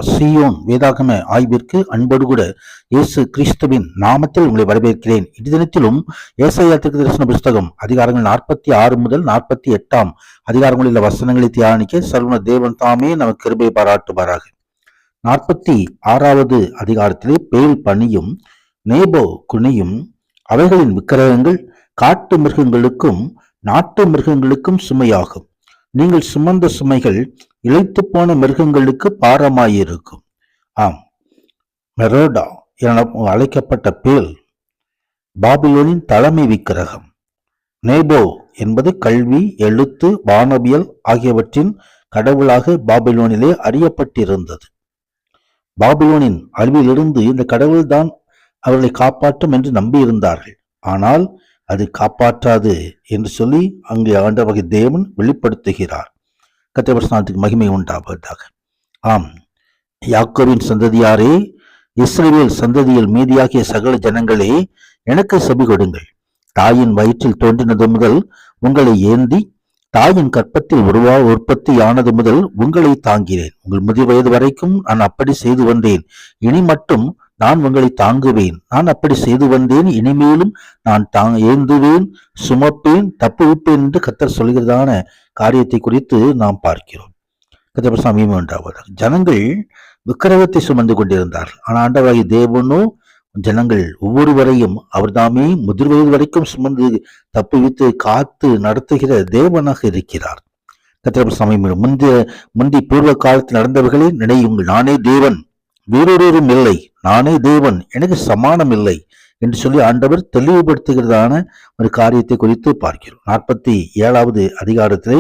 சீயோன் வேதாகம ஆய்விற்கு அன்போடு கூட இயேசு கிறிஸ்துவின் நாமத்தில் உங்களை வரவேற்கிறேன். இத்தினத்திலும் ஏசாயா தீர்க்கதரிசன புஸ்தகம் அதிகாரங்கள் 46 முதல் 48 அதிகாரங்களில் வசனங்களை தியானிக்க சர்வ தேவன் தாமே நமக்கு கிருபை பாராட்டுவாராக. 46வது அதிகாரத்திலே பேல் பனியும் நேபோ குனியும் அவைகளின் விக்கிரகங்கள் காட்டு மிருகங்களுக்கும் நாட்டு மிருகங்களுக்கும் சுமையாகும். நீங்கள் சுமந்த சுமைகள் இழைத்து போன மிருகங்களுக்கு பாரமாயிருக்கும். மெரோடா என அழைக்கப்பட்ட பேல் பாபிலோனின் தலைமை விக்கிரகம். நேபோ என்பது கல்வி, எழுத்து, வானவியல் ஆகியவற்றின் கடவுளாக பாபிலோனிலே அறியப்பட்டிருந்தது. பாபிலோனின் அழிவிலிருந்து இந்த கடவுள்தான் அவர்களை காப்பாற்றும் என்று நம்பியிருந்தார்கள். ஆனால் அது காப்பாற்றாது என்று சொல்லி அங்கே ஆண்டவராகிய தேவன் வெளிப்படுத்துகிறார். கர்த்தருக்கு மகிமை உண்டாவதாக. யாக்கோபின் சந்ததியாரே, இஸ்ரவேல் சந்ததியில் மீதியாகிய சகல ஜனங்களே, எனக்கு செவி கொடுங்கள். தாயின் வயிற்றில் தோன்றினது முதல் உங்களை ஏந்தி தாயின் கற்பத்தில் உற்பத்தியானது முதல் உங்களை தாங்கினேன். உங்கள் முதிர் வயது வரைக்கும் நான் அப்படி செய்து வந்தேன். இனி மட்டும் நான் உங்களை தாங்குவேன். நான் அப்படி செய்து வந்தேன். இனிமேலும் நான் ஏந்துவேன், சுமப்பேன், தப்புவிப்பேன் என்று கர்த்தர் சொல்கிறதான காரியத்தை குறித்து நாம் பார்க்கிறோம். கர்த்தர் சாமியம் உண்டாவதாக. ஜனங்கள் விக்கிரகத்தை சுமந்து கொண்டிருந்தார்கள். ஆனால் ஆண்டவராகிய தேவனோ ஜனங்கள் ஒவ்வொருவரையும் அவர் தாமே முதிர் வயது வரைக்கும் சுமந்து தப்புவித்து காத்து நடத்துகிற தேவனாக இருக்கிறார். கர்த்தர் சாமியம் முந்தி பூர்வ காலத்தில் நடந்தவர்களே நினையுங்கள். நானே தேவன், வேறொருவரும் இல்லை. நானே தேவன், எனக்கு சமானம் இல்லை என்று சொல்லி ஆண்டவர் தெளிவுபடுத்துகிறதான ஒரு காரியத்தை குறித்து பார்க்கிறோம். 47வது அதிகாரத்திலே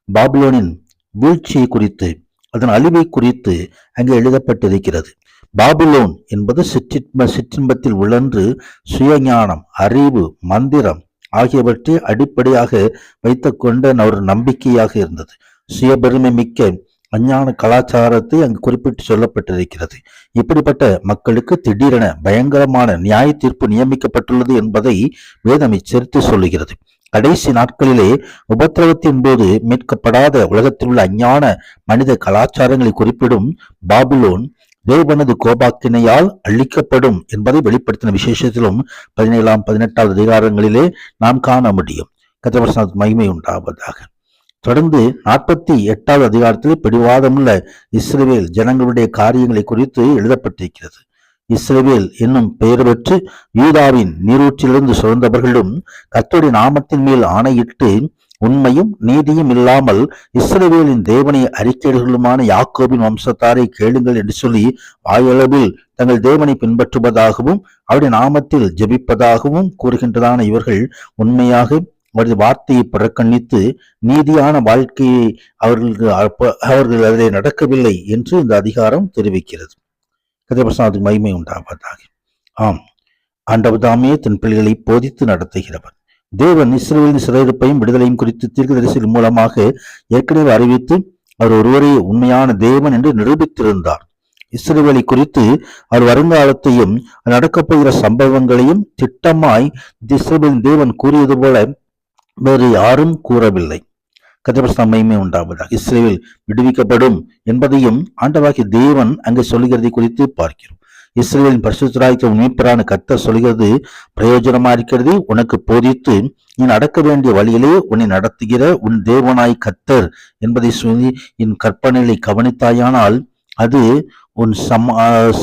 பாபிலோனின் வீழ்ச்சியை குறித்து, அதன் அழிவை குறித்து அங்கே எழுதப்பட்டிருக்கிறது. பாபிலோன் என்பது சிற்றின்பத்தில் உழன்று சுயஞானம், அறிவு, மந்திரம் ஆகியவற்றை அடிப்படையாக வைத்துக் கொண்ட ஒரு நம்பிக்கையாக இருந்தது. சுயபெருமை மிக்க அஞ்ஞான கலாச்சாரத்தை அங்கு குறிப்பிட்டு சொல்லப்பட்டிருக்கிறது. இப்படிப்பட்ட மக்களுக்கு திடீரென பயங்கரமான நியாய தீர்ப்பு நியமிக்கப்பட்டுள்ளது என்பதை வேதம் எச்சரித்து சொல்லுகிறது. கடைசி நாட்களிலே உபத்திரவத்தின் போது மீட்கப்படாத உலகத்தில் உள்ள அஞ்ஞான மனித கலாச்சாரங்களை குறிப்பிடும் பாபிலோன் தேவனது கோபாக்கினையால் அழிக்கப்படும் என்பதை வெளிப்படுத்தின விசேஷத்திலும் 17, 18 அதிகாரங்களிலே நாம் காண முடியும். கர்த்தர் மகிமை உண்டாவதாக. தொடர்ந்து 48வது அதிகாரத்தில் பிடிவாதமுள்ள இஸ்ரவேல் ஜனங்களுடைய காரியங்களை குறித்து எழுதப்பட்டிருக்கிறது. இஸ்ரவேல் என்னும் பெயர் பெற்று யூதாவின் நீரூற்றிலிருந்து சுரந்தவர்களும் கர்த்தருடைய நாமத்தின் மேல் ஆணையிட்டு உண்மையும் நீதியும் இல்லாமல் இஸ்ரவேலின் தேவனை அறிக்கையிடுகளுமான யாக்கோபின் வம்சத்தாரை கேளுங்கள் என்று சொல்லி வாயளவில் தங்கள் தேவனை பின்பற்றுவதாகவும் அவருடைய நாமத்தில் ஜெபிப்பதாகவும் கூறுகின்றதான இவர்கள் உண்மையாக அவரது வார்த்தையை புறக்கணித்து நீதியான வாழ்க்கையை அவர்கள் அதில் நடக்கவில்லை என்று இந்த அதிகாரம் தெரிவிக்கிறது. கர்த்தருக்கு மகிமை உண்டாவதாக. ஆண்டவர் தாமே தன் பிள்ளைகளை போதித்து நடத்துகிறவர். தேவன் இஸ்ரவேலின் சிறையிருப்பையும் விடுதலையும் குறித்து தீர்க்கதரிசிகள் மூலமாக ஏற்கனவே அறிவித்து அவர் ஒருவரே உண்மையான தேவன் என்று நிரூபித்திருந்தார். இஸ்ரவேலை குறித்து அவர் வருங்காலத்தையும் நடக்கப் போகிற சம்பவங்களையும் திட்டமாய் இஸ்ரவேலின் தேவன் கூறியது போல வேறு யாரும் கூறவில்லை. கர்த்தருக்கு மகிமை உண்டாவதாக. இஸ்ரவேல் விடுவிக்கப்படும் என்பதையும் ஆண்டவராகிய தேவன் அங்கே சொல்லுகிறதை குறித்து பார்க்கிறோம். இஸ்ரவேலின் பரிசுத்தராகிய மீட்பரான கர்த்தர் சொல்கிறது பிரயோஜனமா இருக்கிறது. உனக்கு போதித்து நீ நடக்க வேண்டிய வழியிலே உன்னை நடத்துகிற உன் தேவனாய் கர்த்தர் என்பதை சொல்லி என் கற்பனைகளை கவனித்தாயானால் அது உன்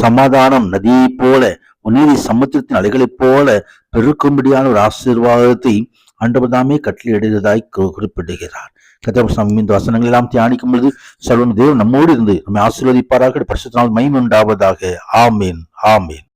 சமாதானம் நதியை போல உன் நீதி சமுத்திரத்தின் அலைகளைப் போல பெருக்கும்படியான ஒரு ஆசீர்வாதத்தை ஆண்டவர் தாமே கட்டளையிடுவதாய் குறிப்பிடுகிறார். கர்த்தர் இந்த வசனங்கள் எல்லாம் தியானிக்கும் பொழுது சர்வ தேவன் நம்மோடு இருந்து நம்மை ஆசீர்வதிப்பாராக. பரிசுத்த நாமத்திற்கு மகிமை உண்டாவதாக. ஆமீன், ஆமீன்.